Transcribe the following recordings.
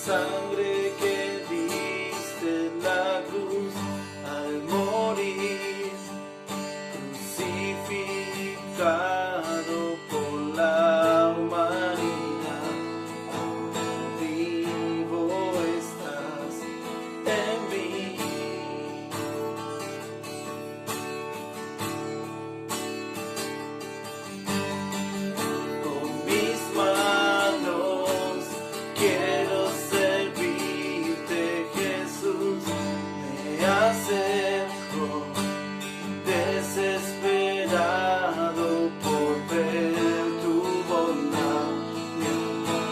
sangre que diste en la cruz al morir, crucificado por la humanidad. Ahora vivo estás en mí. Con mis manos quiero servirte, Jesús. Me acerco desesperado por ver tu bondad. Mi alma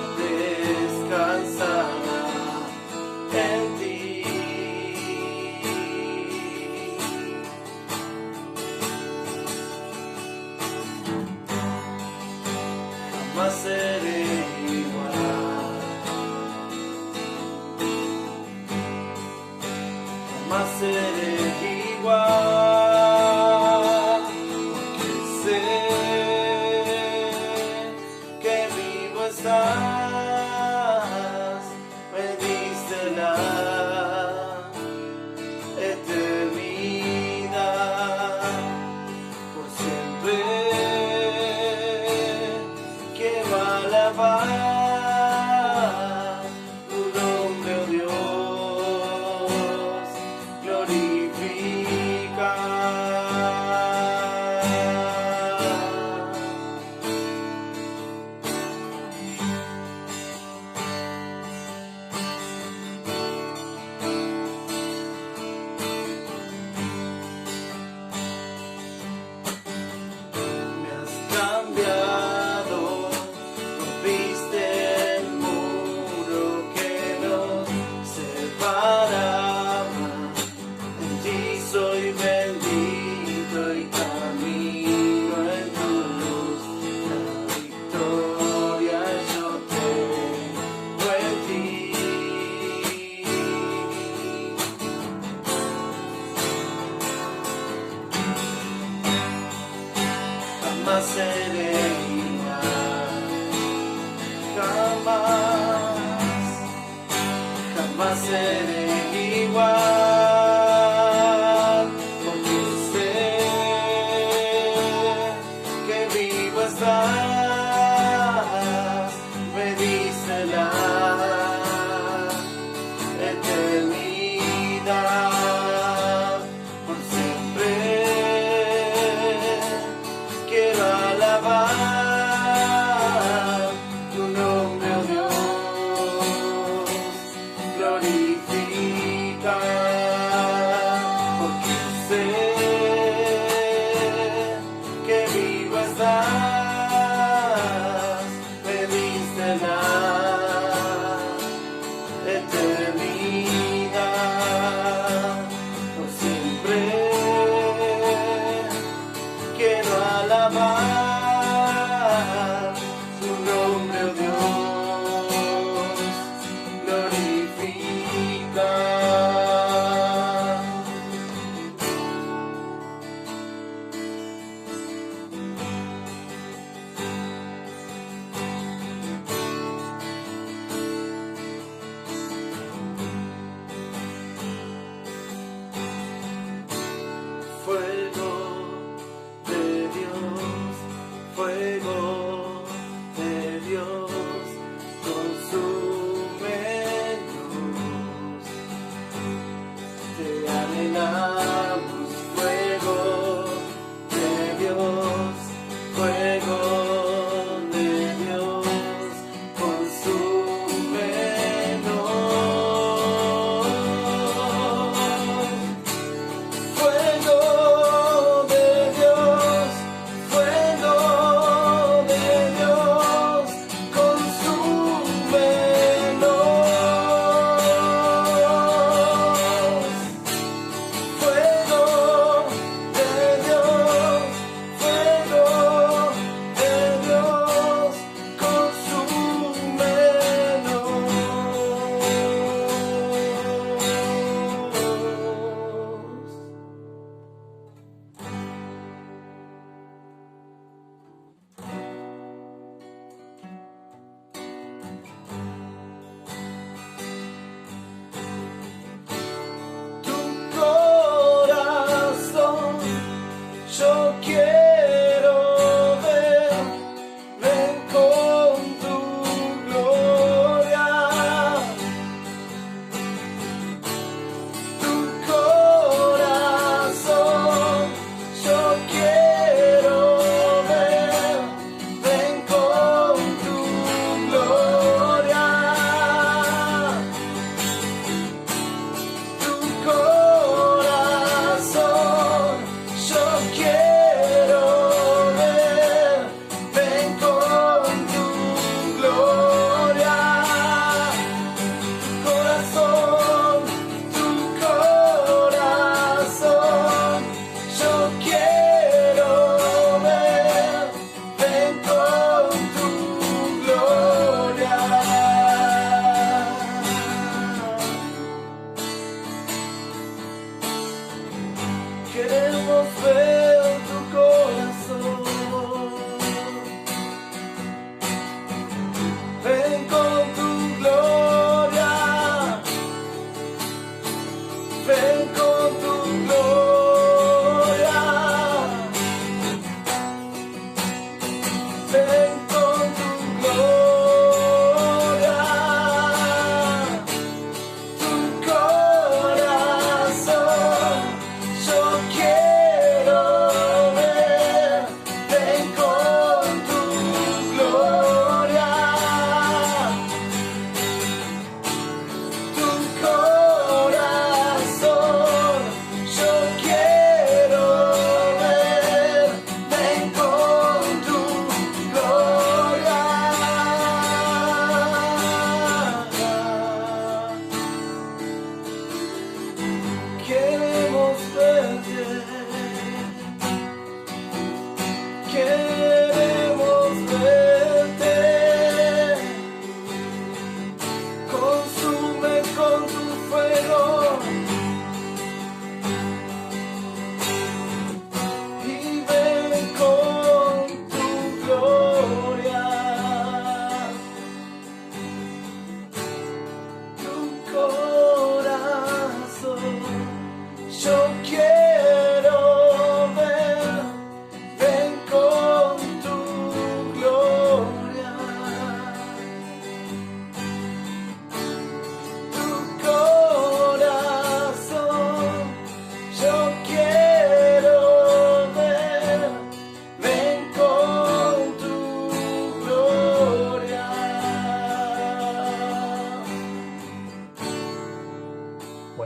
descansará en ti. Jamás seré igual, jamás seré igual, porque sé que vivo estás, me diste la eternidad. Por siempre quiero alabar tu nombre, oh Dios, glorificar. Me has cambiado, rompiste el muro que nos separaba. En ti soy bendito y camino en tu luz. La victoria yo tengo en ti. Jamás seré igual, jamás, jamás seré igual, porque sé que vivo estás, me diste la eternidad. Por siempre quiero alabar tu nombre, oh Dios, glorificar.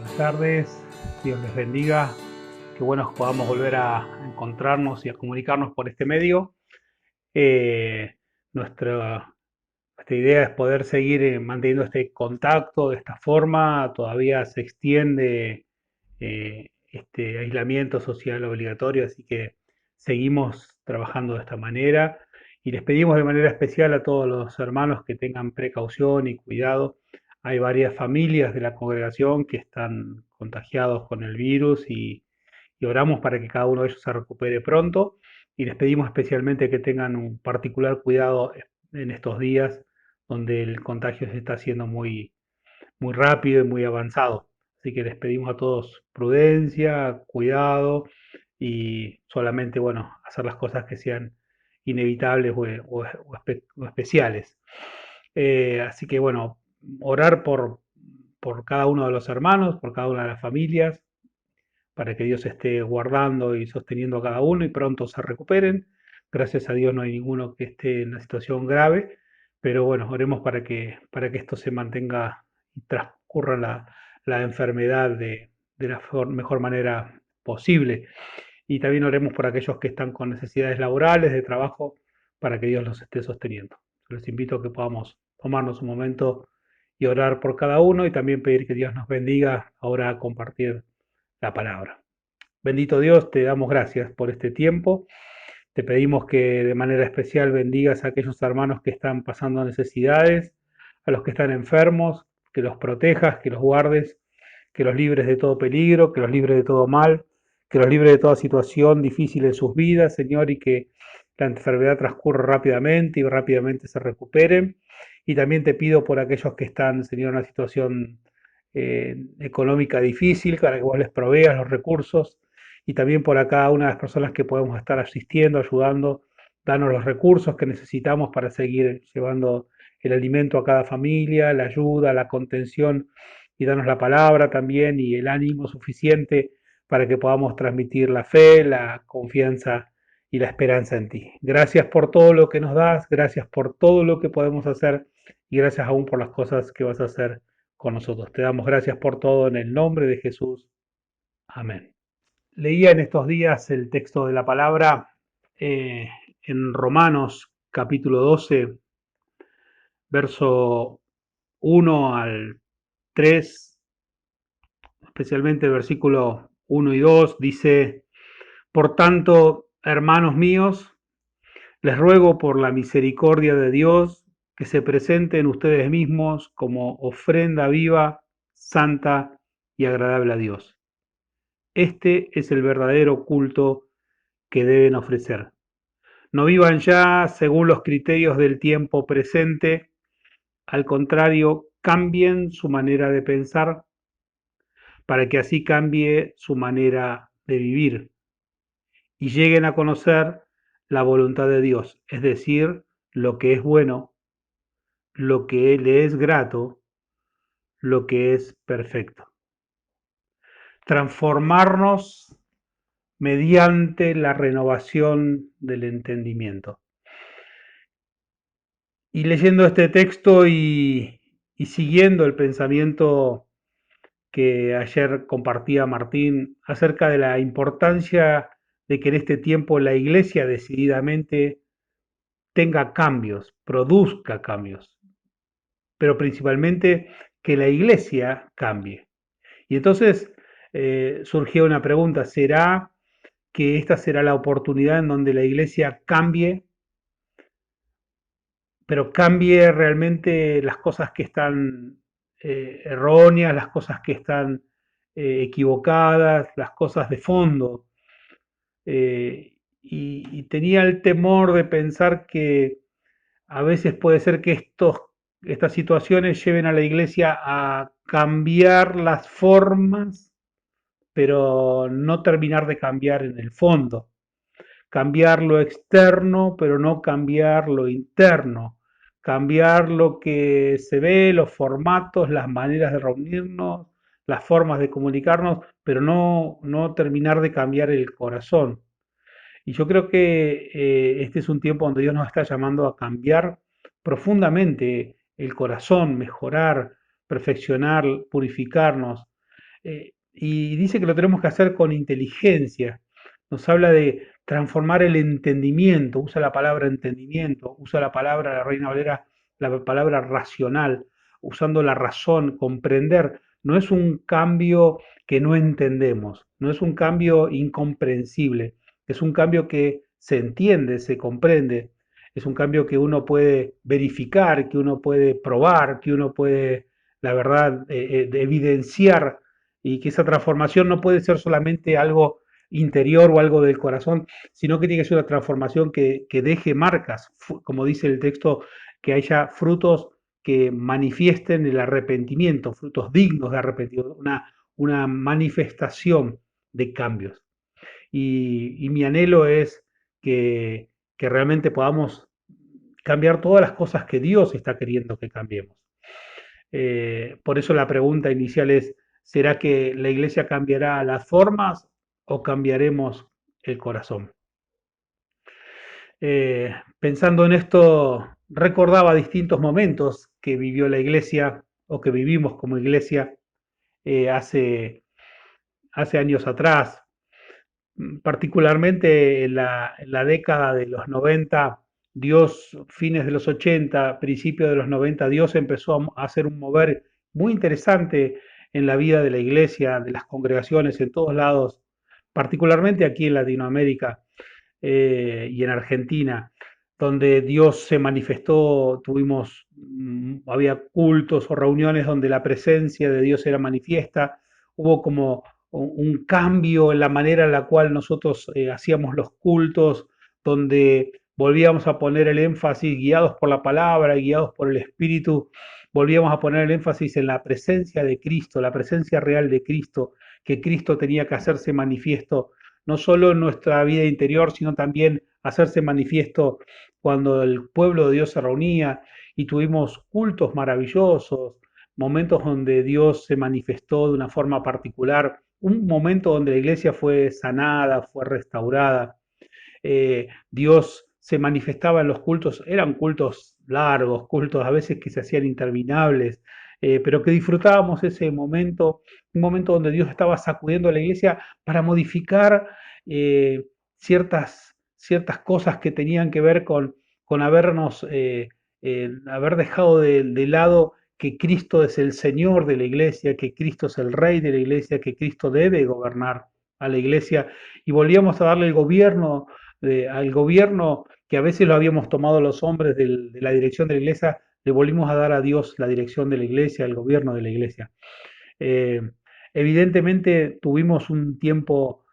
Buenas tardes, Dios les bendiga. Qué bueno que podamos volver a encontrarnos y a comunicarnos por este medio. Eh, nuestra, nuestra idea es poder seguir manteniendo este contacto de esta forma. Todavía se extiende este aislamiento social obligatorio, así que seguimos trabajando de esta manera y les pedimos de manera especial a todos los hermanos que tengan precaución y cuidado. Hay varias familias de la congregación que están contagiados con el virus y oramos para que cada uno de ellos se recupere pronto y les pedimos especialmente que tengan un particular cuidado en estos días donde el contagio se está haciendo muy rápido y muy avanzado. Así que les pedimos a todos prudencia, cuidado y solamente, bueno, hacer las cosas que sean inevitables o especiales. Así que, bueno, orar por cada uno de los hermanos, por cada una de las familias, para que Dios esté guardando y sosteniendo a cada uno y pronto se recuperen. Gracias a Dios no hay ninguno que esté en una situación grave, pero bueno, oremos para que esto se mantenga y transcurra la enfermedad de la mejor manera posible. Y también oremos por aquellos que están con necesidades laborales, de trabajo, para que Dios los esté sosteniendo. Les invito a que podamos tomarnos un momento y orar por cada uno y también pedir que Dios nos bendiga ahora a compartir la palabra. Bendito Dios, te damos gracias por este tiempo. Te pedimos que de manera especial bendigas a aquellos hermanos que están pasando necesidades, a los que están enfermos, que los protejas, que los guardes, que los libres de todo peligro, que los libres de todo mal, que los libres de toda situación difícil en sus vidas, Señor, y que la enfermedad transcurra rápidamente y rápidamente se recuperen. Y también te pido por aquellos que están, Señor, en una situación económica difícil, para que vos les proveas los recursos y también por acá una de las personas que podemos estar asistiendo, ayudando, danos los recursos que necesitamos para seguir llevando el alimento a cada familia, la ayuda, la contención y danos la palabra también y el ánimo suficiente para que podamos transmitir la fe, la confianza y la esperanza en ti. Gracias por todo lo que nos das, gracias por todo lo que podemos hacer y gracias aún por las cosas que vas a hacer con nosotros. Te damos gracias por todo en el nombre de Jesús. Amén. Leía en estos días el texto de la palabra eh, en Romanos capítulo 12, verso 1 al 3, especialmente el versículo 1 y 2, dice, por tanto, hermanos míos, les ruego por la misericordia de Dios que se presenten ustedes mismos como ofrenda viva, santa y agradable a Dios. Este es el verdadero culto que deben ofrecer. No vivan ya según los criterios del tiempo presente, al contrario, cambien su manera de pensar para que así cambie su manera de vivir y lleguen a conocer la voluntad de Dios, es decir, lo que es bueno, lo que le es grato, lo que es perfecto. Transformarnos mediante la renovación del entendimiento. Y leyendo este texto y siguiendo el pensamiento que ayer compartía Martín acerca de la importancia de que en este tiempo la iglesia decididamente tenga cambios, produzca cambios, pero principalmente que la iglesia cambie. Y entonces surgió una pregunta, ¿será que esta será la oportunidad en donde la iglesia cambie, pero cambie realmente las cosas que están erróneas, las cosas que están equivocadas, las cosas de fondo? Y tenía el temor de pensar que a veces puede ser que estas situaciones lleven a la iglesia a cambiar las formas, pero no terminar de cambiar en el fondo. Cambiar lo externo, pero no cambiar lo interno. Cambiar lo que se ve, los formatos, las maneras de reunirnos, las formas de comunicarnos, pero no terminar de cambiar el corazón. Y yo creo que este es un tiempo donde Dios nos está llamando a cambiar profundamente el corazón, mejorar, perfeccionar, purificarnos. Y dice que lo tenemos que hacer con inteligencia. Nos habla de transformar el entendimiento, usa la palabra entendimiento, usa la palabra, la Reina Valera, la palabra racional, usando la razón, comprender. No es un cambio que no entendemos, no es un cambio incomprensible, es un cambio que se entiende, se comprende, es un cambio que uno puede verificar, que uno puede probar, que uno puede, la verdad, evidenciar, y que esa transformación no puede ser solamente algo interior o algo del corazón, sino que tiene que ser una transformación que deje marcas, como dice el texto, que haya frutos que manifiesten el arrepentimiento, frutos dignos de arrepentimiento, una manifestación de cambios. Y mi anhelo es que realmente podamos cambiar todas las cosas que Dios está queriendo que cambiemos. Por eso la pregunta inicial es, ¿será que la iglesia cambiará las formas o cambiaremos el corazón? Pensando en esto, recordaba distintos momentos que vivió la iglesia o que vivimos como iglesia eh, hace, hace años atrás, particularmente en la década de los 90, Dios, fines de los 80, principios de los 90, Dios empezó a hacer un mover muy interesante en la vida de la iglesia, de las congregaciones en todos lados, particularmente aquí en Latinoamérica y en Argentina, donde Dios se manifestó, tuvimos, había cultos o reuniones donde la presencia de Dios era manifiesta, hubo como un cambio en la manera en la cual nosotros hacíamos los cultos, donde volvíamos a poner el énfasis, guiados por la palabra, guiados por el Espíritu, volvíamos a poner el énfasis en la presencia de Cristo, la presencia real de Cristo, que Cristo tenía que hacerse manifiesto no solo en nuestra vida interior, sino también hacerse manifiesto cuando el pueblo de Dios se reunía y tuvimos cultos maravillosos, momentos donde Dios se manifestó de una forma particular, un momento donde la iglesia fue sanada, fue restaurada. Dios se manifestaba en los cultos, eran cultos largos, cultos a veces que se hacían interminables, pero que disfrutábamos ese momento, un momento donde Dios estaba sacudiendo a la iglesia para modificar ciertas cosas que tenían que ver con habernos, haber dejado de lado que Cristo es el Señor de la iglesia, que Cristo es el Rey de la iglesia, que Cristo debe gobernar a la iglesia, y volvíamos a darle el gobierno al gobierno que a veces lo habíamos tomado los hombres de la dirección de la iglesia, le volvimos a dar a Dios la dirección de la iglesia, el gobierno de la iglesia. Eh, Evidentemente tuvimos un tiempo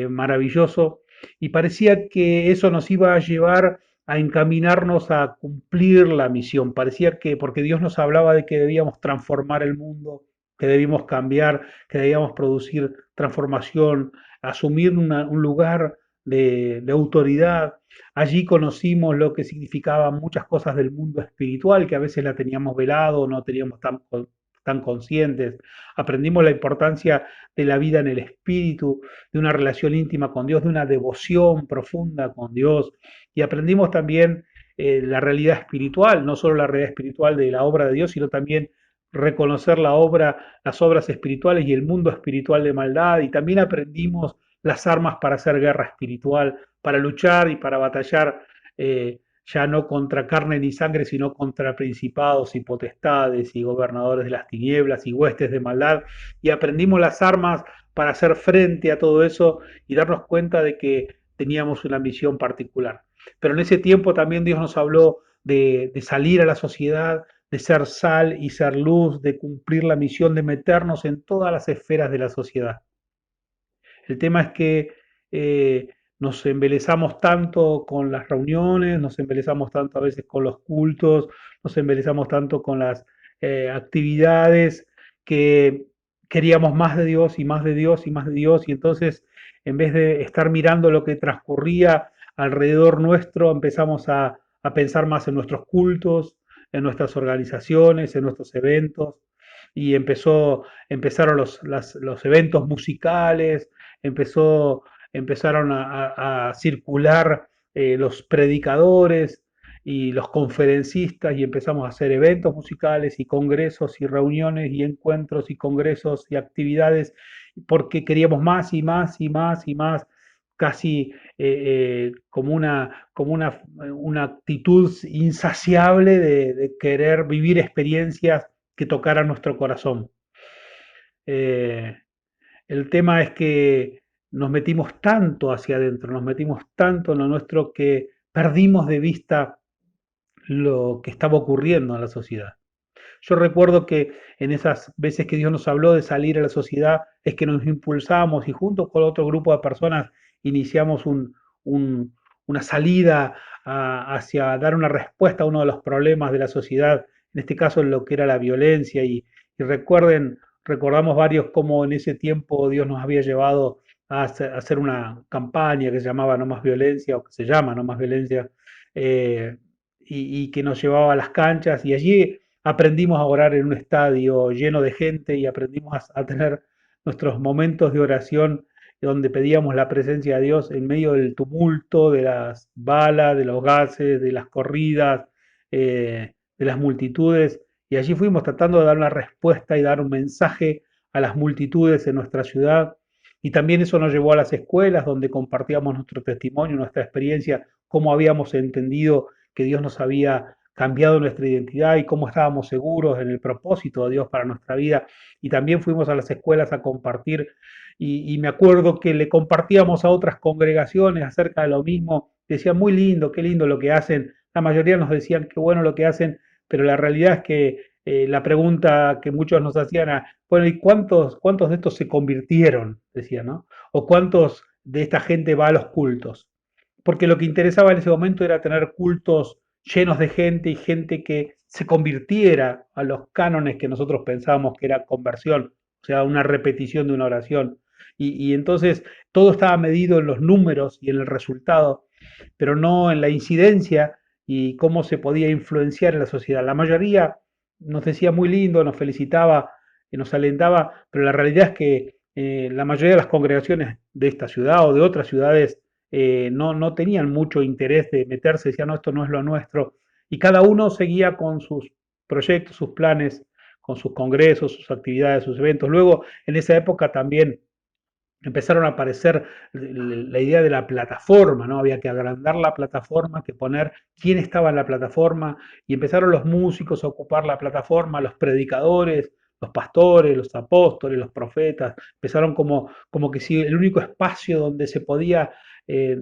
maravilloso y parecía que eso nos iba a llevar a encaminarnos a cumplir la misión. Parecía que, porque Dios nos hablaba de que debíamos transformar el mundo, que debíamos cambiar, que debíamos producir transformación, asumir un lugar de autoridad. Allí conocimos lo que significaban muchas cosas del mundo espiritual, que a veces la teníamos velado, no teníamos tan conscientes. Aprendimos la importancia de la vida en el espíritu, de una relación íntima con Dios, de una devoción profunda con Dios. Y aprendimos también la realidad espiritual, no solo la realidad espiritual de la obra de Dios, sino también reconocer la obra, las obras espirituales y el mundo espiritual de maldad. Y también aprendimos las armas para hacer guerra espiritual, para luchar y para batallar ya no contra carne ni sangre, sino contra principados y potestades y gobernadores de las tinieblas y huestes de maldad. Y aprendimos las armas para hacer frente a todo eso y darnos cuenta de que teníamos una misión particular. Pero en ese tiempo también Dios nos habló de salir a la sociedad, de ser sal y ser luz, de cumplir la misión de meternos en todas las esferas de la sociedad. El tema es que nos embelezamos tanto con las reuniones, nos embelezamos tanto a veces con los cultos, nos embelezamos tanto con las actividades que queríamos más de Dios y más de Dios y más de Dios y entonces en vez de estar mirando lo que transcurría alrededor nuestro, empezamos a pensar más en nuestros cultos, en nuestras organizaciones, en nuestros eventos y empezaron los eventos musicales, empezaron a circular los predicadores y los conferencistas y empezamos a hacer eventos musicales y congresos y reuniones y encuentros y congresos y actividades porque queríamos más y más y más y más, casi una actitud insaciable de querer vivir experiencias que tocaran nuestro corazón. Eh, el tema es que nos metimos tanto hacia adentro, nos metimos tanto en lo nuestro que perdimos de vista lo que estaba ocurriendo en la sociedad. Yo recuerdo que en esas veces que Dios nos habló de salir a la sociedad, es que nos impulsamos y junto con otro grupo de personas iniciamos un- una salida hacia dar una respuesta a uno de los problemas de la sociedad, en este caso lo que era la violencia. Y recordamos varios cómo en ese tiempo Dios nos había llevado a hacer una campaña que se llamaba No Más Violencia, o que se llama No Más Violencia, eh, y que nos llevaba a las canchas, y allí aprendimos a orar en un estadio lleno de gente y aprendimos a tener nuestros momentos de oración donde pedíamos la presencia de Dios en medio del tumulto, de las balas, de los gases, de las corridas, de las multitudes. Y allí fuimos tratando de dar una respuesta y dar un mensaje a las multitudes en nuestra ciudad. Y también eso nos llevó a las escuelas donde compartíamos nuestro testimonio, nuestra experiencia, cómo habíamos entendido que Dios nos había cambiado nuestra identidad y cómo estábamos seguros en el propósito de Dios para nuestra vida. Y también fuimos a las escuelas a compartir y me acuerdo que le compartíamos a otras congregaciones acerca de lo mismo. Decían, muy lindo, qué lindo lo que hacen. La mayoría nos decían, qué bueno lo que hacen, pero la realidad es que la pregunta que muchos nos hacían era, bueno, ¿y cuántos de estos se convirtieron? Decían, ¿no? ¿O cuántos de esta gente va a los cultos? Porque lo que interesaba en ese momento era tener cultos llenos de gente y gente que se convirtiera a los cánones que nosotros pensábamos que era conversión, o sea, una repetición de una oración. Y entonces todo estaba medido en los números y en el resultado, pero no en la incidencia y cómo se podía influenciar en la sociedad. La mayoría nos decía muy lindo, nos felicitaba, nos alentaba, pero la realidad es que la mayoría de las congregaciones de esta ciudad o de otras ciudades no tenían mucho interés de meterse, decían, no, esto no es lo nuestro, y cada uno seguía con sus proyectos, sus planes, con sus congresos, sus actividades, sus eventos. Luego, en esa época también empezaron a aparecer la idea de la plataforma, ¿no? Había que agrandar la plataforma, que poner quién estaba en la plataforma, y empezaron los músicos a ocupar la plataforma, los predicadores, los pastores, los apóstoles, los profetas, empezaron como que si el único espacio donde se podía eh,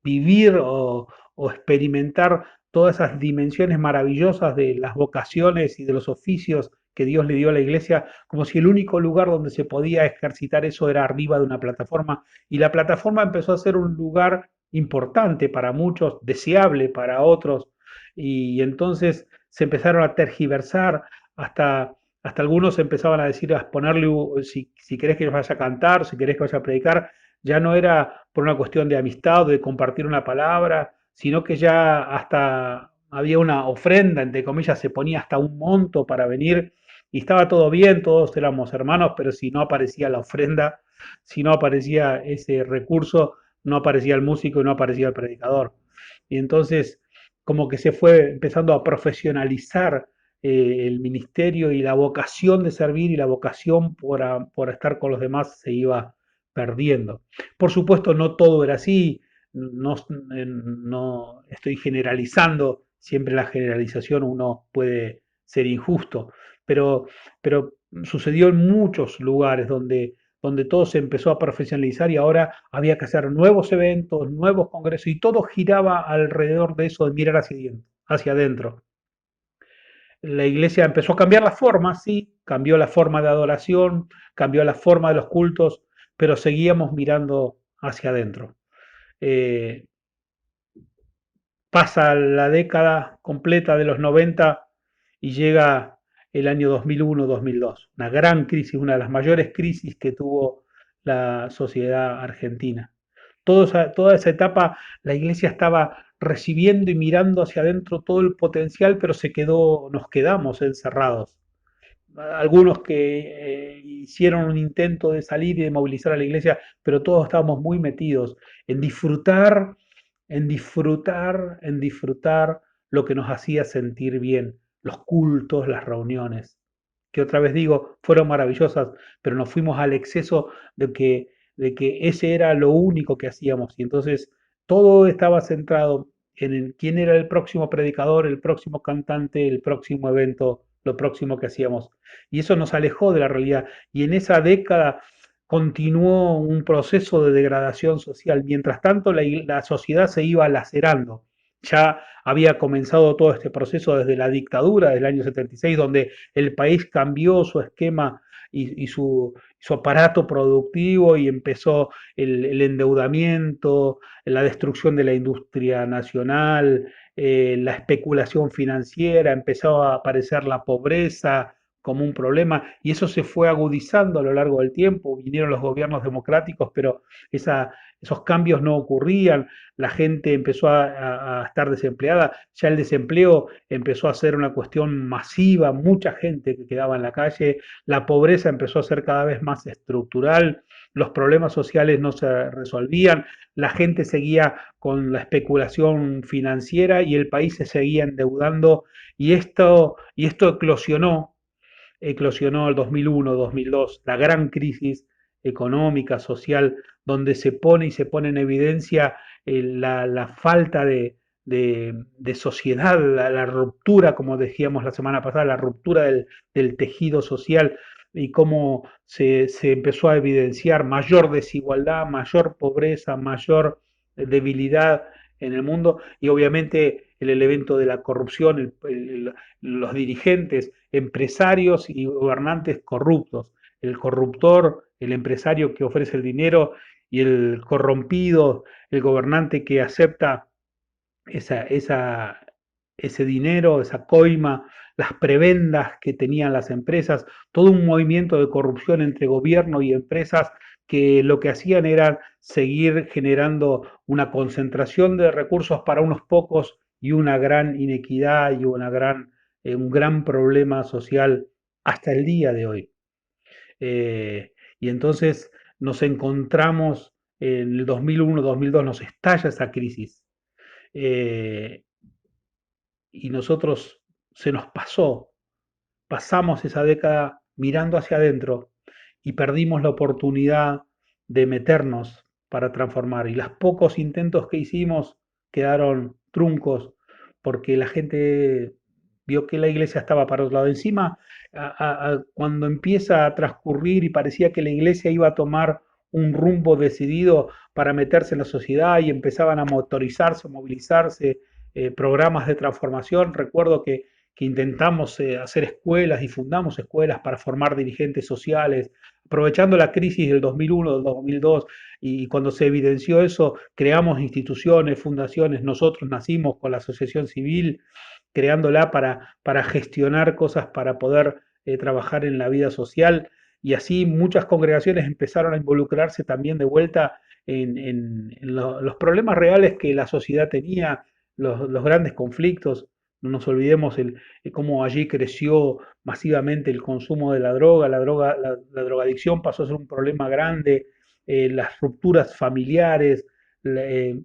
vivir o experimentar todas esas dimensiones maravillosas de las vocaciones y de los oficios que Dios le dio a la iglesia, como si el único lugar donde se podía ejercitar eso era arriba de una plataforma, y la plataforma empezó a ser un lugar importante para muchos, deseable para otros, y entonces se empezaron a tergiversar hasta algunos empezaban a decir, a ponerle, si querés que yo vaya a cantar, si querés que vaya a predicar, ya no era por una cuestión de amistad o de compartir una palabra, sino que ya hasta había una ofrenda, entre comillas, se ponía hasta un monto para venir y estaba todo bien, todos éramos hermanos, pero si no aparecía la ofrenda, si no aparecía ese recurso, no aparecía el músico y no aparecía el predicador. Y entonces como que se fue empezando a profesionalizar el ministerio, y la vocación de servir y la vocación por estar con los demás se iba perdiendo. Por supuesto, no todo era así, no, no estoy generalizando, siempre la generalización uno puede ser injusto, pero, pero sucedió en muchos lugares donde todo se empezó a profesionalizar y ahora había que hacer nuevos eventos, nuevos congresos y todo giraba alrededor de eso de mirar hacia adentro. La iglesia empezó a cambiar la forma, sí, cambió la forma de adoración, cambió la forma de los cultos, pero seguíamos mirando hacia adentro. Eh, Pasa la década completa de los 90 y llega el año 2001-2002, una gran crisis, una de las mayores crisis que tuvo la sociedad argentina. Toda esa etapa la iglesia estaba recibiendo y mirando hacia adentro todo el potencial, pero nos quedamos encerrados. Algunos que hicieron un intento de salir y de movilizar a la iglesia, pero todos estábamos muy metidos en disfrutar en disfrutar lo que nos hacía sentir bien, los cultos, las reuniones, que otra vez digo, fueron maravillosas, pero nos fuimos al exceso de que ese era lo único que hacíamos. Y entonces todo estaba centrado en quién era el próximo predicador, el próximo cantante, el próximo evento, lo próximo que hacíamos. Y eso nos alejó de la realidad. Y en esa década continuó un proceso de degradación social. Mientras tanto, la sociedad se iba lacerando. Ya había comenzado todo este proceso desde la dictadura del año 76, donde el país cambió su esquema su aparato productivo y empezó el endeudamiento, la destrucción de la industria nacional, la especulación financiera, empezó a aparecer la pobreza como un problema y eso se fue agudizando a lo largo del tiempo. Vinieron los gobiernos democráticos, pero esos cambios no ocurrían, la gente empezó a estar desempleada, ya el desempleo empezó a ser una cuestión masiva, mucha gente que quedaba en la calle, la pobreza empezó a ser cada vez más estructural, los problemas sociales no se resolvían, la gente seguía con la especulación financiera y el país se seguía endeudando y esto eclosionó el 2001, 2002, la gran crisis económica, social, donde se pone en evidencia la falta de sociedad, la ruptura, como decíamos la semana pasada, la ruptura del tejido social y cómo se empezó a evidenciar mayor desigualdad, mayor pobreza, mayor debilidad en el mundo y obviamente el elemento de la corrupción, los dirigentes, empresarios y gobernantes corruptos. El corruptor, el empresario que ofrece el dinero y el corrompido, el gobernante que acepta esa, esa, ese dinero, esa coima, las prebendas que tenían las empresas, todo un movimiento de corrupción entre gobierno y empresas que lo que hacían era seguir generando una concentración de recursos para unos pocos y una gran inequidad y un gran problema social hasta el día de hoy. Y entonces nos encontramos en el 2001-2002, nos estalla esa crisis eh, y nosotros se nos pasamos esa década mirando hacia adentro y perdimos la oportunidad de meternos para transformar. Y los pocos intentos que hicimos quedaron truncos porque la gente vio que la iglesia estaba para otro lado. Encima, cuando empieza a transcurrir y parecía que la iglesia iba a tomar un rumbo decidido para meterse en la sociedad y empezaban a motorizarse, movilizarse, programas de transformación. Recuerdo que intentamos hacer escuelas y fundamos escuelas para formar dirigentes sociales, aprovechando la crisis del 2001, del 2002, y cuando se evidenció eso, creamos instituciones, fundaciones, nosotros nacimos con la asociación civil, creándola para gestionar cosas, para poder trabajar en la vida social, y así muchas congregaciones empezaron a involucrarse también de vuelta en los problemas reales que la sociedad tenía, los grandes conflictos. No nos olvidemos cómo allí creció masivamente el consumo de la drogadicción pasó a ser un problema grande, las rupturas familiares,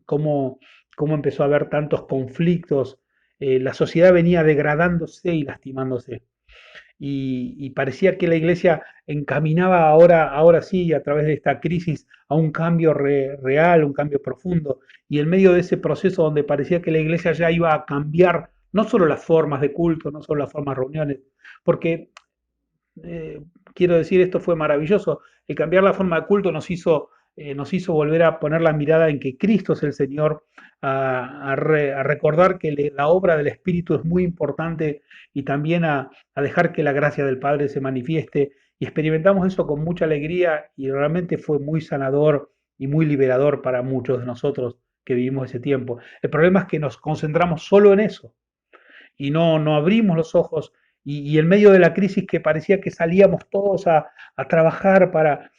cómo, cómo empezó a haber tantos conflictos, la sociedad venía degradándose y lastimándose y parecía que la iglesia encaminaba ahora sí, a través de esta crisis, a un cambio real, un cambio profundo. Y en medio de ese proceso donde parecía que la iglesia ya iba a cambiar no solo las formas de culto, no solo las formas de reuniones, porque eh, quiero decir, esto fue maravilloso. El cambiar la forma de culto nos hizo volver a poner la mirada en que Cristo es el Señor, a recordar que la obra del Espíritu es muy importante y también a dejar que la gracia del Padre se manifieste. Y experimentamos eso con mucha alegría y realmente fue muy sanador y muy liberador para muchos de nosotros que vivimos ese tiempo. El problema es que nos concentramos solo en eso y no abrimos los ojos y en medio de la crisis que parecía que salíamos todos a trabajar para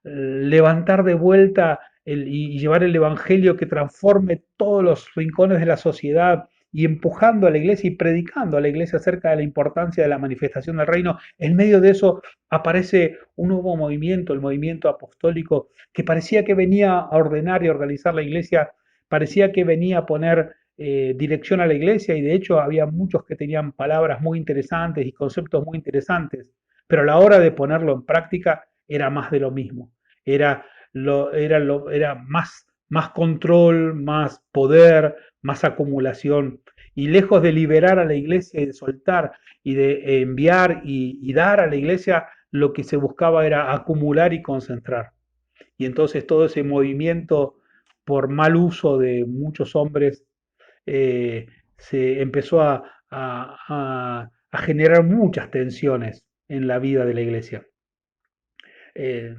levantar de vuelta y llevar el Evangelio que transforme todos los rincones de la sociedad y empujando a la iglesia y predicando a la iglesia acerca de la importancia de la manifestación del reino, en medio de eso aparece un nuevo movimiento, el movimiento apostólico, que parecía que venía a ordenar y a organizar la iglesia, parecía que venía a poner dirección a la iglesia y de hecho había muchos que tenían palabras muy interesantes y conceptos muy interesantes, pero a la hora de ponerlo en práctica era más de lo mismo, era más control, más poder, más acumulación. Y lejos de liberar a la iglesia y de soltar y de enviar y dar a la iglesia, lo que se buscaba era acumular y concentrar. Y entonces todo ese movimiento por mal uso de muchos hombres eh, se empezó a generar muchas tensiones en la vida de la iglesia. Eh,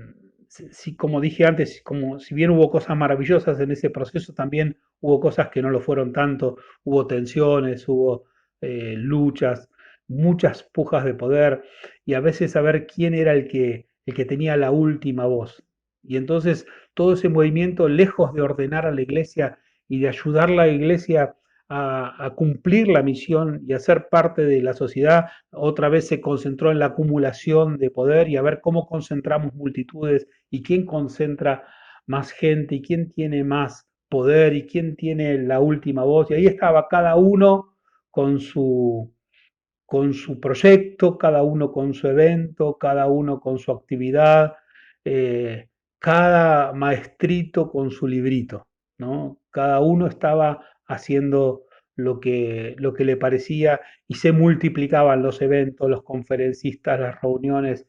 sí, como dije antes, como si bien hubo cosas maravillosas en ese proceso, también hubo cosas que no lo fueron tanto, hubo tensiones, hubo luchas, muchas pujas de poder y a veces saber quién era el que tenía la última voz. Y entonces todo ese movimiento, lejos de ordenar a la iglesia y de ayudar a la iglesia a cumplir la misión y a ser parte de la sociedad, otra vez se concentró en la acumulación de poder y a ver cómo concentramos multitudes y quién concentra más gente y quién tiene más poder y quién tiene la última voz. Y ahí estaba cada uno con su, con su proyecto, cada uno con su evento, cada uno con su actividad, eh, cada maestrito con su librito, ¿no? Cada uno estaba haciendo lo que le parecía y se multiplicaban los eventos, los conferencistas, las reuniones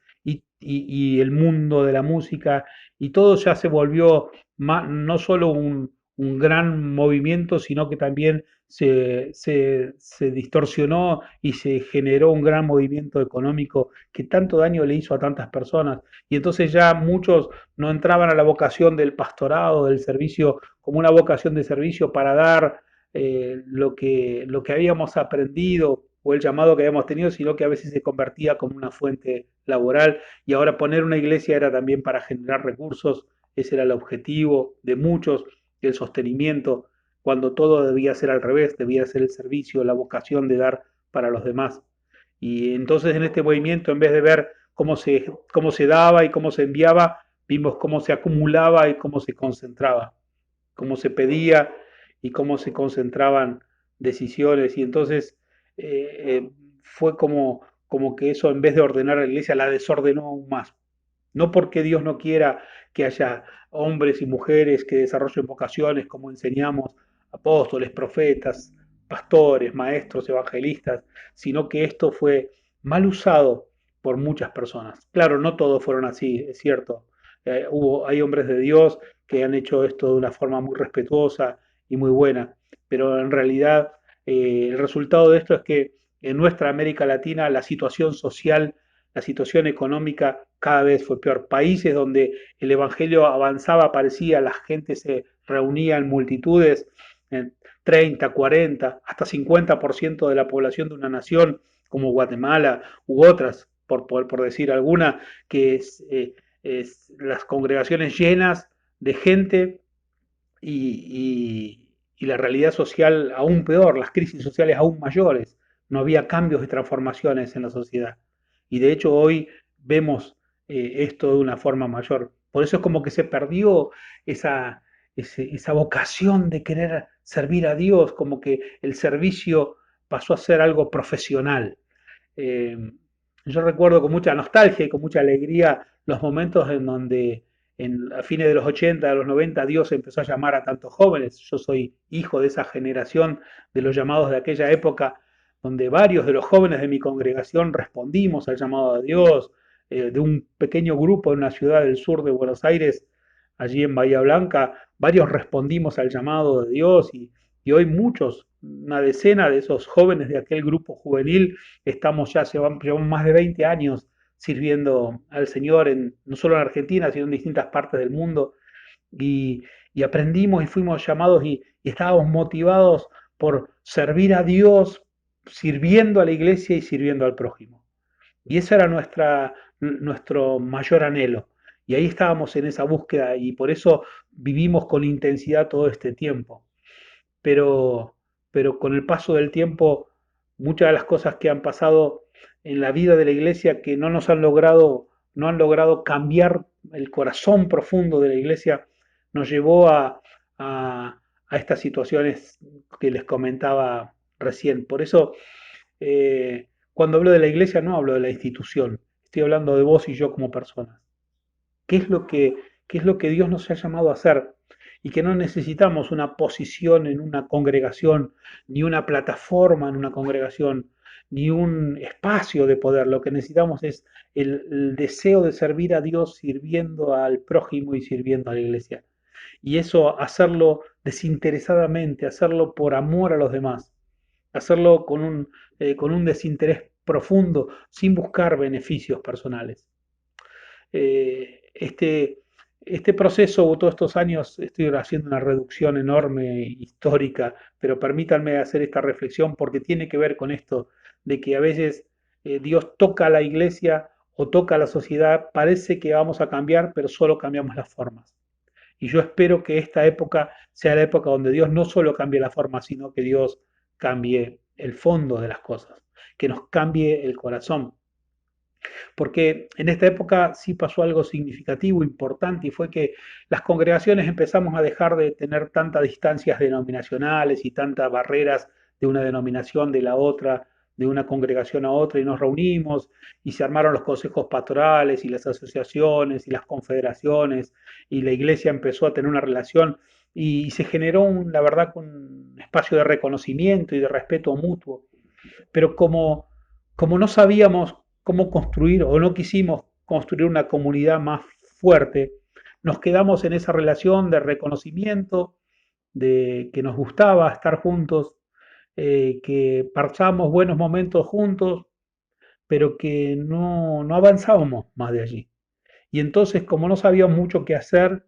y el mundo de la música y todo ya se volvió no solo un gran movimiento, sino que también se distorsionó y se generó un gran movimiento económico que tanto daño le hizo a tantas personas. Y entonces ya muchos no entraban a la vocación del pastorado, del servicio, como una vocación de servicio para dar lo que habíamos aprendido o el llamado que habíamos tenido, sino que a veces se convertía como una fuente laboral y ahora poner una iglesia era también para generar recursos, ese era el objetivo de muchos, el sostenimiento, cuando todo debía ser al revés, debía ser el servicio, la vocación de dar para los demás. Y entonces en este movimiento, en vez de ver cómo se daba y cómo se enviaba, vimos cómo se acumulaba y cómo se concentraba, cómo se pedía y cómo se concentraban decisiones. Y entonces fue como que eso, en vez de ordenar a la iglesia, la desordenó aún más. No porque Dios no quiera que haya hombres y mujeres que desarrollen vocaciones, como enseñamos, apóstoles, profetas, pastores, maestros, evangelistas, sino que esto fue mal usado por muchas personas. Claro, no todos fueron así, es cierto. Hay hombres de Dios que han hecho esto de una forma muy respetuosa y muy buena, pero en realidad el resultado de esto es que en nuestra América Latina la situación social, la situación económica cada vez fue peor. Países donde el Evangelio avanzaba, aparecía, la gente se reunía en multitudes, en 30, 40, hasta 50% de la población de una nación, como Guatemala u otras, por decir alguna, que es las congregaciones llenas de gente y la realidad social aún peor, las crisis sociales aún mayores. No había cambios y transformaciones en la sociedad. Y de hecho hoy vemos esto de una forma mayor. Por eso es como que se perdió esa, esa vocación de querer servir a Dios, como que el servicio pasó a ser algo profesional. Eh, yo recuerdo con mucha nostalgia y con mucha alegría los momentos en donde a fines de los 80, de los 90, Dios empezó a llamar a tantos jóvenes. Yo soy hijo de esa generación, de los llamados de aquella época, donde varios de los jóvenes de mi congregación respondimos al llamado de Dios, de un pequeño grupo en una ciudad del sur de Buenos Aires, allí en Bahía Blanca, varios respondimos al llamado de Dios y hoy muchos, una decena de esos jóvenes de aquel grupo juvenil, estamos ya, llevamos más de 20 años sirviendo al Señor, no solo en Argentina, sino en distintas partes del mundo, y, y aprendimos y fuimos llamados y estábamos motivados por servir a Dios, sirviendo a la iglesia y sirviendo al prójimo. Y ese era nuestro mayor anhelo. Y ahí estábamos en esa búsqueda y por eso vivimos con intensidad todo este tiempo. Pero, pero con el paso del tiempo, muchas de las cosas que han pasado en la vida de la iglesia que no han logrado cambiar el corazón profundo de la iglesia, nos llevó a a estas situaciones que les comentaba recién. Por eso, cuando hablo de la iglesia, no hablo de la institución, estoy hablando de vos y yo como personas. ¿Qué es lo que, qué es lo que Dios nos ha llamado a hacer? Y que no necesitamos una posición en una congregación, ni una plataforma en una congregación, ni un espacio de poder. Lo que necesitamos es el deseo de servir a Dios sirviendo al prójimo y sirviendo a la iglesia. Y eso hacerlo desinteresadamente, hacerlo por amor a los demás, hacerlo con un desinterés profundo, sin buscar beneficios personales. Este, este proceso, o todos estos años, estoy haciendo una reducción enorme histórica, pero permítanme hacer esta reflexión porque tiene que ver con esto, de que a veces Dios toca a la iglesia o toca a la sociedad, parece que vamos a cambiar, pero solo cambiamos las formas. Y yo espero que esta época sea la época donde Dios no solo cambie la forma, sino que Dios cambie el fondo de las cosas, que nos cambie el corazón. Porque en esta época sí pasó algo significativo, importante, y fue que las congregaciones empezamos a dejar de tener tantas distancias denominacionales y tantas barreras de una denominación de la otra, de una congregación a otra, y nos reunimos y se armaron los consejos pastorales y las asociaciones y las confederaciones, y la iglesia empezó a tener una relación y se generó, la verdad, un espacio de reconocimiento y de respeto mutuo. Pero como no sabíamos cómo construir o no quisimos construir una comunidad más fuerte, nos quedamos en esa relación de reconocimiento, de que nos gustaba estar juntos, que pasamos buenos momentos juntos, pero que no avanzábamos más de allí. Y entonces, como no sabíamos mucho qué hacer,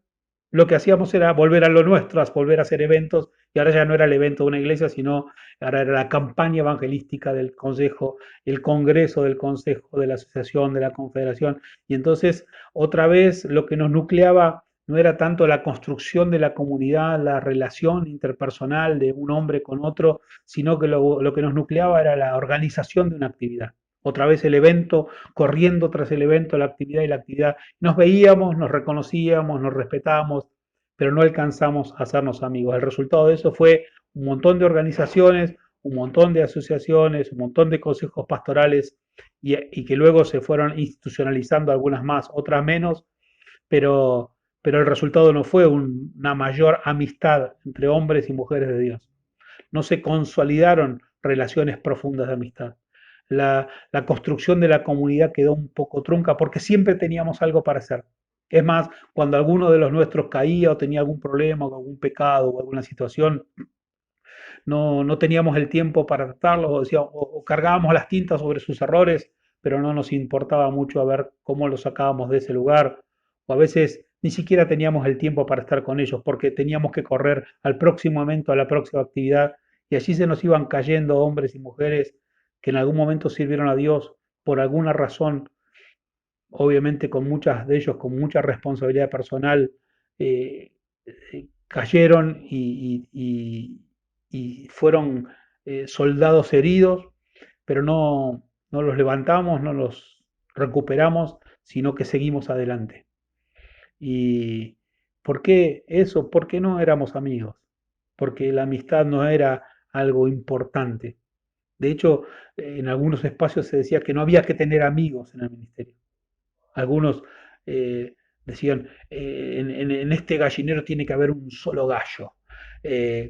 lo que hacíamos era volver a lo nuestro, a volver a hacer eventos, y ahora ya no era el evento de una iglesia, sino ahora era la campaña evangelística del consejo, el congreso del consejo, de la asociación, de la confederación. Y entonces, otra vez, lo que nos nucleaba no era tanto la construcción de la comunidad, la relación interpersonal de un hombre con otro, sino que lo que nos nucleaba era la organización de una actividad. Otra vez el evento, corriendo tras el evento, la actividad y la actividad. Nos veíamos, nos reconocíamos, nos respetábamos, pero no alcanzamos a hacernos amigos. El resultado de eso fue un montón de organizaciones, un montón de asociaciones, un montón de consejos pastorales y que luego se fueron institucionalizando algunas más, otras menos, pero el resultado no fue una mayor amistad entre hombres y mujeres de Dios. No se consolidaron relaciones profundas de amistad. La construcción de la comunidad quedó un poco trunca porque siempre teníamos algo para hacer. Es más, cuando alguno de los nuestros caía o tenía algún problema o algún pecado o alguna situación, no teníamos el tiempo para tratarlos o cargábamos las tintas sobre sus errores, pero no nos importaba mucho a ver cómo los sacábamos de ese lugar. O a veces ni siquiera teníamos el tiempo para estar con ellos porque teníamos que correr al próximo evento, a la próxima actividad, y allí se nos iban cayendo hombres y mujeres que en algún momento sirvieron a Dios por alguna razón, obviamente con muchas de ellos con mucha responsabilidad personal, eh, cayeron y fueron soldados heridos, pero no los levantamos, no los recuperamos, sino que seguimos adelante. ¿Y por qué eso? Porque no éramos amigos, porque la amistad no era algo importante. De hecho, en algunos espacios se decía que no había que tener amigos en el ministerio. Algunos decían, en este gallinero tiene que haber un solo gallo.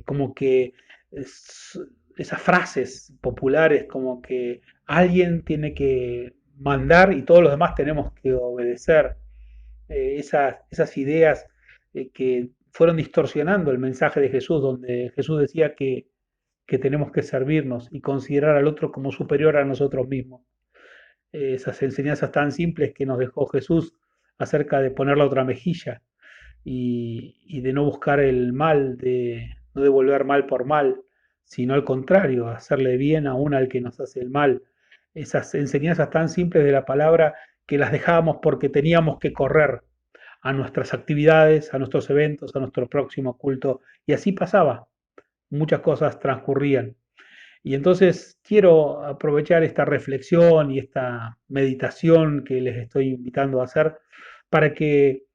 Como que es- esas frases populares, como que alguien tiene que mandar y todos los demás tenemos que obedecer. Esas ideas que fueron distorsionando el mensaje de Jesús, donde Jesús decía que tenemos que servirnos y considerar al otro como superior a nosotros mismos. Esas enseñanzas tan simples que nos dejó Jesús acerca de poner la otra mejilla y de no buscar el mal, de no devolver mal por mal, sino al contrario, hacerle bien aún al que nos hace el mal. Esas enseñanzas tan simples de la palabra que las dejábamos porque teníamos que correr a nuestras actividades, a nuestros eventos, a nuestro próximo culto, y así pasaba. Muchas cosas transcurrían. Y entonces quiero aprovechar esta reflexión y esta meditación que les estoy invitando a hacer para que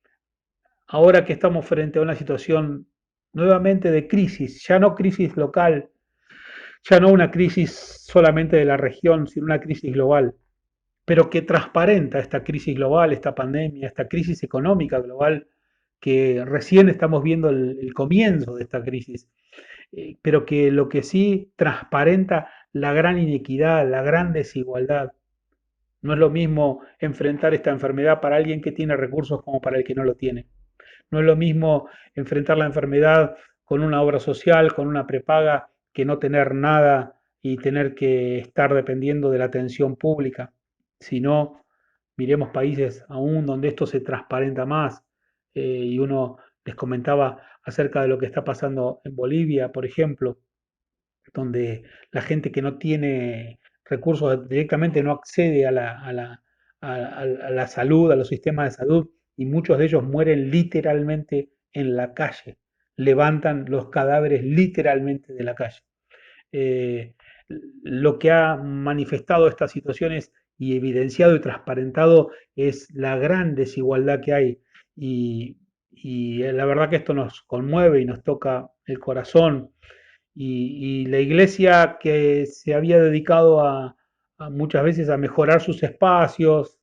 ahora que estamos frente a una situación nuevamente de crisis, ya no crisis local, ya no una crisis solamente de la región, sino una crisis global, pero que transparenta esta crisis global, esta pandemia, esta crisis económica global, que recién estamos viendo el comienzo de esta crisis, pero que lo que sí transparenta la gran inequidad, la gran desigualdad. No es lo mismo enfrentar esta enfermedad para alguien que tiene recursos como para el que no lo tiene. No es lo mismo enfrentar la enfermedad con una obra social, con una prepaga, que no tener nada y tener que estar dependiendo de la atención pública. Si no, miremos países aún donde esto se transparenta más. Y uno les comentaba acerca de lo que está pasando en Bolivia, por ejemplo, donde la gente que no tiene recursos directamente no accede a la salud, a los sistemas de salud, y muchos de ellos mueren literalmente en la calle, levantan los cadáveres literalmente de la calle. Eh, lo que ha manifestado estas situaciones y evidenciado y transparentado es la gran desigualdad que hay y la verdad que esto nos conmueve y nos toca el corazón y la iglesia que se había dedicado a muchas veces a mejorar sus espacios,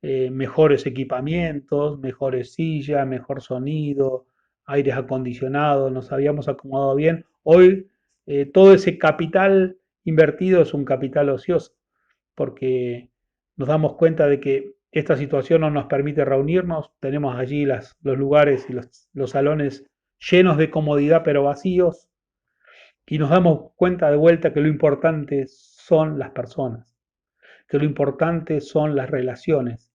mejores equipamientos, mejores sillas, mejor sonido, aires acondicionados, nos habíamos acomodado bien. Hoy todo ese capital invertido es un capital ocioso, porque nos damos cuenta de que esta situación no nos permite reunirnos, tenemos allí los lugares y los salones llenos de comodidad pero vacíos, y nos damos cuenta de vuelta que lo importante son las personas, que lo importante son las relaciones,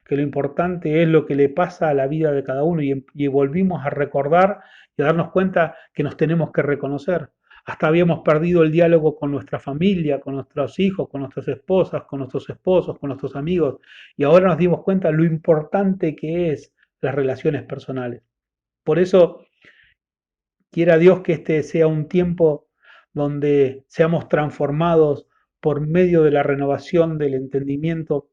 que lo importante es lo que le pasa a la vida de cada uno y volvimos a recordar y a darnos cuenta que nos tenemos que reconocer. Hasta habíamos perdido el diálogo con nuestra familia, con nuestros hijos, con nuestras esposas, con nuestros esposos, con nuestros amigos, y ahora nos dimos cuenta lo importante que es las relaciones personales. Por eso quiera Dios que este sea un tiempo donde seamos transformados por medio de la renovación del entendimiento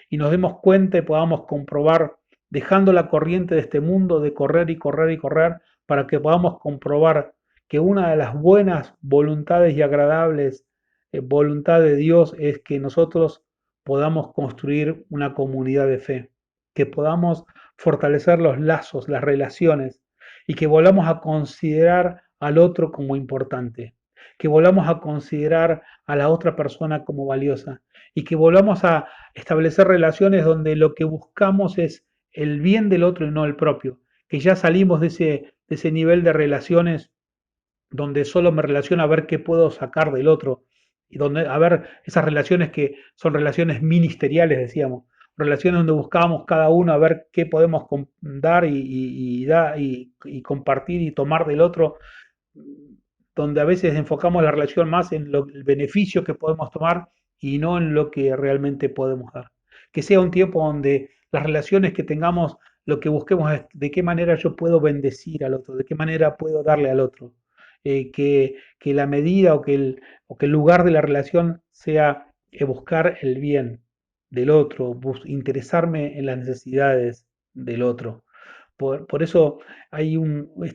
y nos demos cuenta y podamos comprobar, dejando la corriente de este mundo de correr y correr y correr, para que podamos comprobar que una de las buenas voluntades y agradables voluntad de Dios es que nosotros podamos construir una comunidad de fe, que podamos fortalecer los lazos, las relaciones, y que volvamos a considerar al otro como importante, que volvamos a considerar a la otra persona como valiosa y que volvamos a establecer relaciones donde lo que buscamos es el bien del otro y no el propio, que ya salimos de ese nivel de relaciones donde solo me relaciono a ver qué puedo sacar del otro, y donde, a ver, esas relaciones que son relaciones ministeriales, decíamos, relaciones donde buscamos cada uno a ver qué podemos dar y compartir y tomar del otro, donde a veces enfocamos la relación más en el beneficio que podemos tomar y no en lo que realmente podemos dar. Que sea un tiempo donde las relaciones que tengamos, lo que busquemos es de qué manera yo puedo bendecir al otro, de qué manera puedo darle al otro. Que la medida o que el lugar de la relación sea buscar el bien del otro, interesarme en las necesidades del otro. Por eso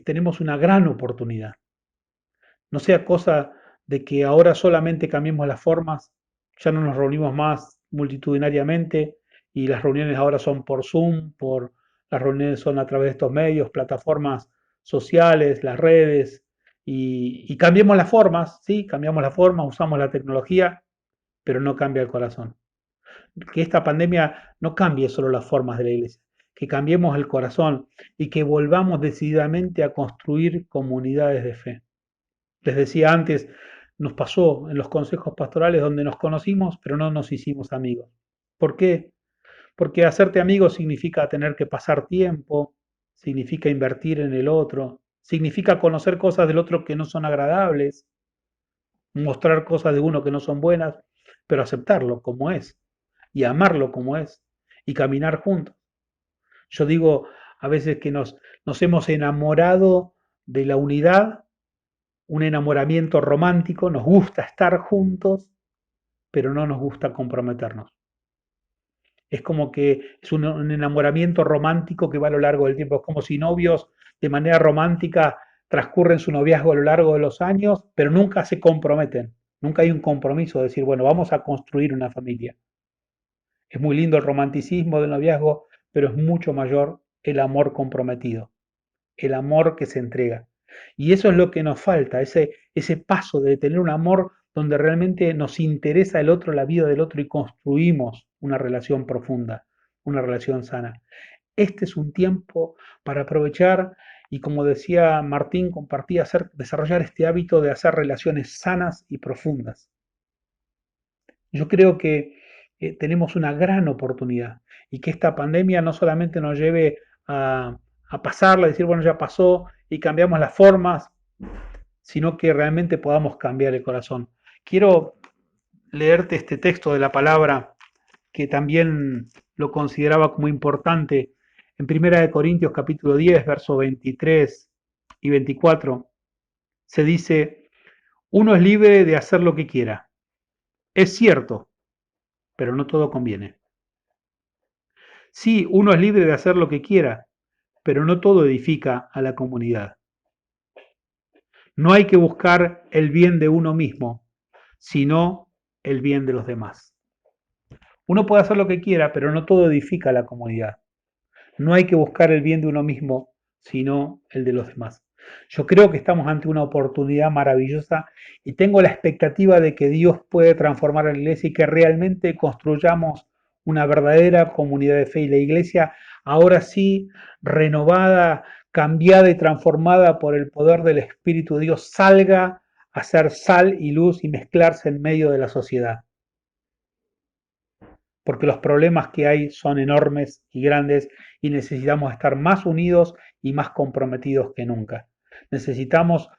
tenemos una gran oportunidad. No sea cosa de que ahora solamente cambiemos las formas, ya no nos reunimos más multitudinariamente y las reuniones ahora son por Zoom, las reuniones son a través de estos medios, plataformas sociales, las redes, y cambiemos las formas, sí, cambiamos las formas, usamos la tecnología, pero no cambia el corazón. Que esta pandemia no cambie solo las formas de la iglesia, que cambiemos el corazón y que volvamos decididamente a construir comunidades de fe. Les decía antes, nos pasó en los consejos pastorales donde nos conocimos, pero no nos hicimos amigos. ¿Por qué? Porque hacerte amigo significa tener que pasar tiempo, significa invertir en el otro, significa conocer cosas del otro que no son agradables, mostrar cosas de uno que no son buenas, pero aceptarlo como es y amarlo como es y caminar juntos. Yo digo a veces que nos hemos enamorado de la unidad, un enamoramiento romántico, nos gusta estar juntos, pero no nos gusta comprometernos. Es como que es un enamoramiento romántico que va a lo largo del tiempo, es como si novios de manera romántica transcurren su noviazgo a lo largo de los años, pero nunca se comprometen. Nunca hay un compromiso de decir, bueno, vamos a construir una familia. Es muy lindo el romanticismo del noviazgo, pero es mucho mayor el amor comprometido, el amor que se entrega. Y eso es lo que nos falta, ese paso de tener un amor donde realmente nos interesa el otro, la vida del otro y construimos una relación profunda, una relación sana. Este es un tiempo para aprovechar y como decía Martín, compartía, desarrollar este hábito de hacer relaciones sanas y profundas. Yo creo que tenemos una gran oportunidad y que esta pandemia no solamente nos lleve a pasarla, decir, bueno, ya pasó y cambiamos las formas, sino que realmente podamos cambiar el corazón. Quiero leerte este texto de la palabra que también lo consideraba como importante en Primera de Corintios capítulo 10, versos 23 y 24. Se dice, uno es libre de hacer lo que quiera. Es cierto, pero no todo conviene. Sí, uno es libre de hacer lo que quiera, pero no todo edifica a la comunidad. No hay que buscar el bien de uno mismo, sino el bien de los demás. Uno puede hacer lo que quiera, pero no todo edifica a la comunidad. No hay que buscar el bien de uno mismo, sino el de los demás. Yo creo que estamos ante una oportunidad maravillosa y tengo la expectativa de que Dios puede transformar a la iglesia y que realmente construyamos una verdadera comunidad de fe y la iglesia ahora sí renovada, cambiada y transformada por el poder del Espíritu de Dios salga a ser sal y luz y mezclarse en medio de la sociedad porque los problemas que hay son enormes y grandes y necesitamos estar más unidos y más comprometidos que nunca. Necesitamos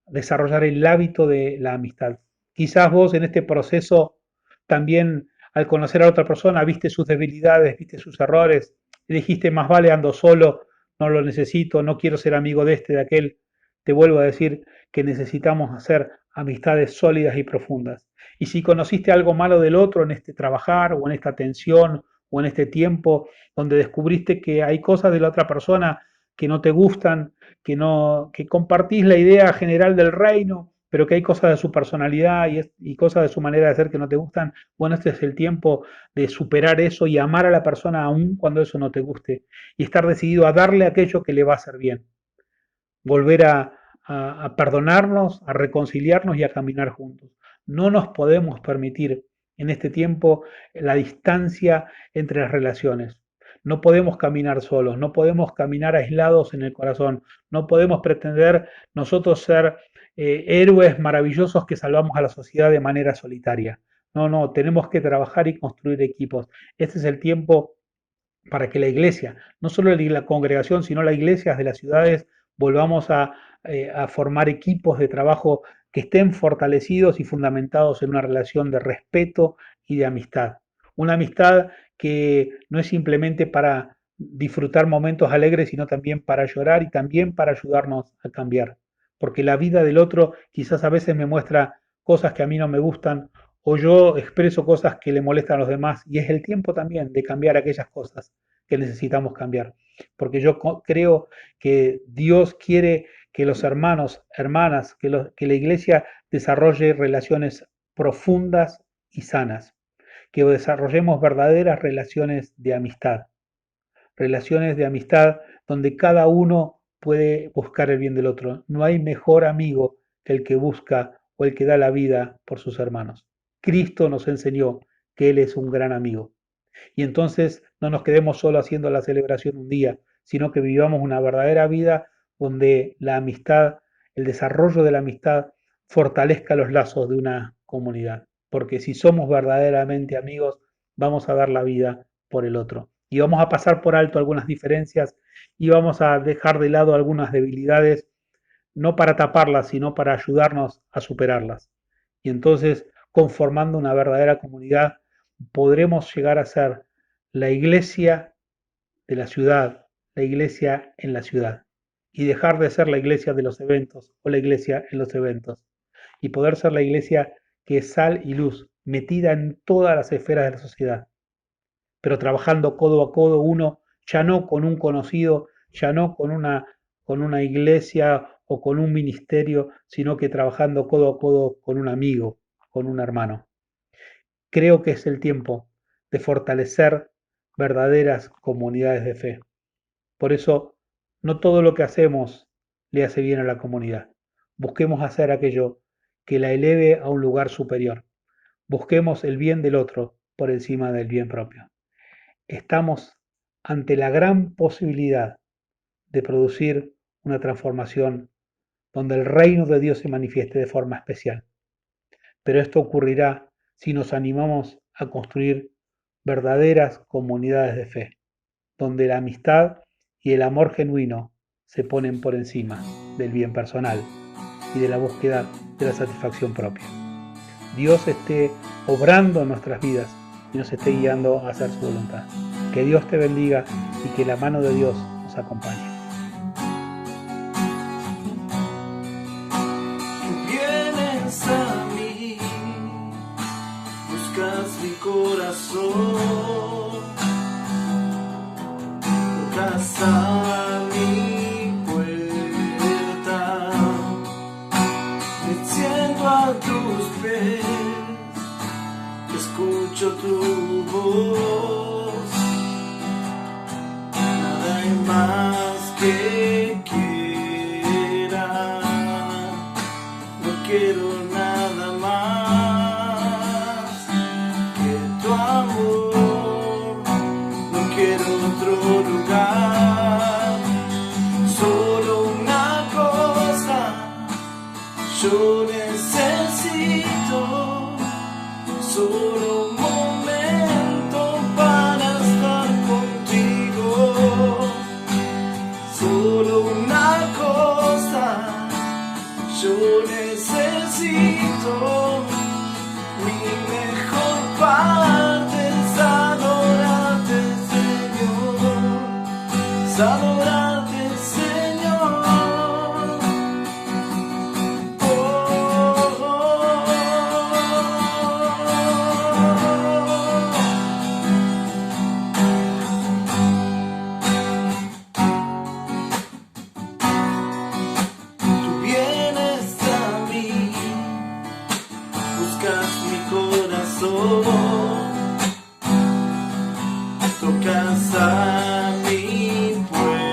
desarrollar el hábito de la amistad. Quizás vos en este proceso también al conocer a otra persona viste sus debilidades, viste sus errores y dijiste más vale ando solo, no lo necesito, no quiero ser amigo de este, de aquel. Te vuelvo a decir que necesitamos hacer amistades sólidas y profundas. Y si conociste algo malo del otro en este trabajar o en esta tensión o en este tiempo donde descubriste que hay cosas de la otra persona que no te gustan, que compartís la idea general del reino, pero que hay cosas de su personalidad y cosas de su manera de ser que no te gustan, bueno, este es el tiempo de superar eso y amar a la persona aún cuando eso no te guste y estar decidido a darle aquello que le va a hacer bien, volver a perdonarnos, a reconciliarnos y a caminar juntos. No nos podemos permitir en este tiempo la distancia entre las relaciones. No podemos caminar solos, no podemos caminar aislados en el corazón, no podemos pretender nosotros ser héroes maravillosos que salvamos a la sociedad de manera solitaria. No, no, tenemos que trabajar y construir equipos. Este es el tiempo para que la iglesia, no solo la congregación, sino las iglesias de las ciudades, volvamos a formar equipos de trabajo que estén fortalecidos y fundamentados en una relación de respeto y de amistad. Una amistad que no es simplemente para disfrutar momentos alegres, sino también para llorar y también para ayudarnos a cambiar. Porque la vida del otro quizás a veces me muestra cosas que a mí no me gustan o yo expreso cosas que le molestan a los demás y es el tiempo también de cambiar aquellas cosas que necesitamos cambiar. Porque yo creo que Dios quiere que los hermanos, hermanas, que la iglesia desarrolle relaciones profundas y sanas, que desarrollemos verdaderas relaciones de amistad donde cada uno puede buscar el bien del otro. No hay mejor amigo que el que busca o el que da la vida por sus hermanos. Cristo nos enseñó que Él es un gran amigo. Y entonces no nos quedemos solo haciendo la celebración un día, sino que vivamos una verdadera vida donde la amistad, el desarrollo de la amistad, fortalezca los lazos de una comunidad. Porque si somos verdaderamente amigos, vamos a dar la vida por el otro. Y vamos a pasar por alto algunas diferencias y vamos a dejar de lado algunas debilidades, no para taparlas, sino para ayudarnos a superarlas. Y entonces, conformando una verdadera comunidad, podremos llegar a ser la iglesia de la ciudad, la iglesia en la ciudad, y dejar de ser la iglesia de los eventos o la iglesia en los eventos, y poder ser la iglesia que es sal y luz, metida en todas las esferas de la sociedad, pero trabajando codo a codo uno, ya no con un conocido, ya no con una iglesia o con un ministerio, sino que trabajando codo a codo con un amigo, con un hermano. Creo que es el tiempo de fortalecer verdaderas comunidades de fe. Por eso, no todo lo que hacemos le hace bien a la comunidad. Busquemos hacer aquello que la eleve a un lugar superior. Busquemos el bien del otro por encima del bien propio. Estamos ante la gran posibilidad de producir una transformación donde el reino de Dios se manifieste de forma especial. Pero esto ocurrirá si nos animamos a construir verdaderas comunidades de fe, donde la amistad y el amor genuino se ponen por encima del bien personal y de la búsqueda de la satisfacción propia. Dios esté obrando en nuestras vidas y nos esté guiando a hacer su voluntad. Que Dios te bendiga y que la mano de Dios nos acompañe. Tú vienes a mí, buscas mi corazón, tocas a mi puerta, me siento a tus pies, escucho tu voz, nada hay más que quiera, no quiero nada más que tu amor, no quiero otro lugar, solo una cosa yo necesito. Solo un momento para estar contigo. Solo una cosa yo necesito. Mi mejor parte es adorarte, Señor. Es adorarte, Señor. Tocas a mi puerta.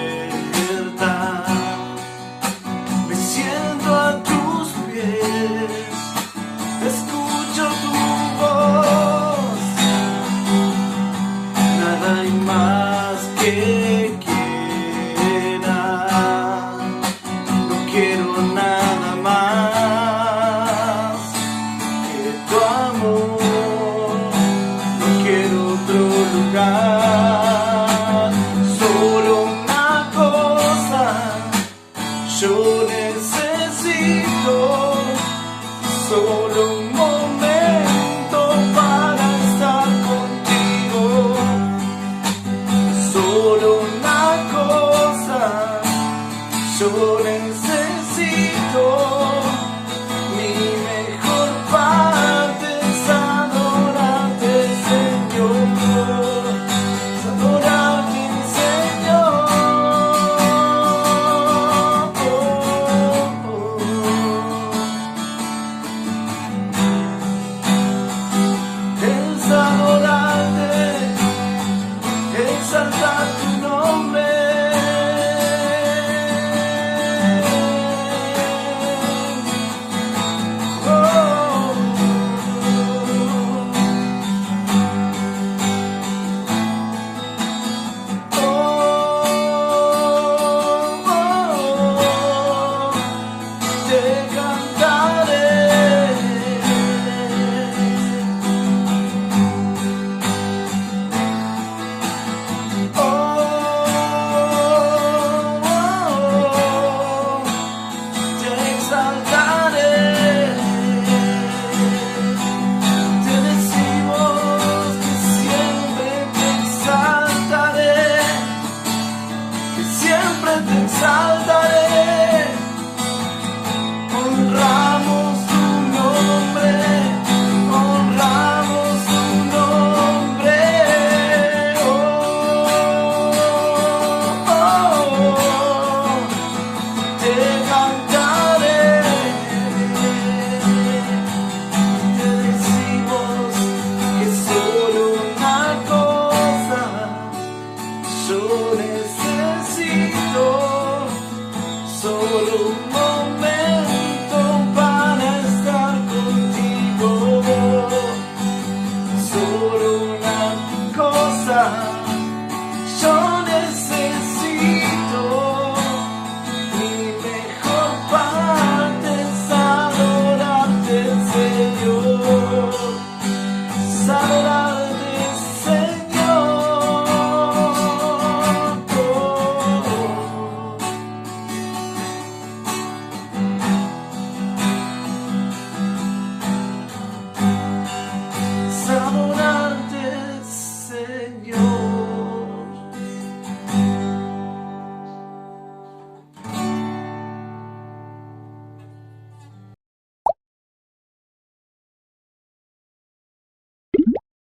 solo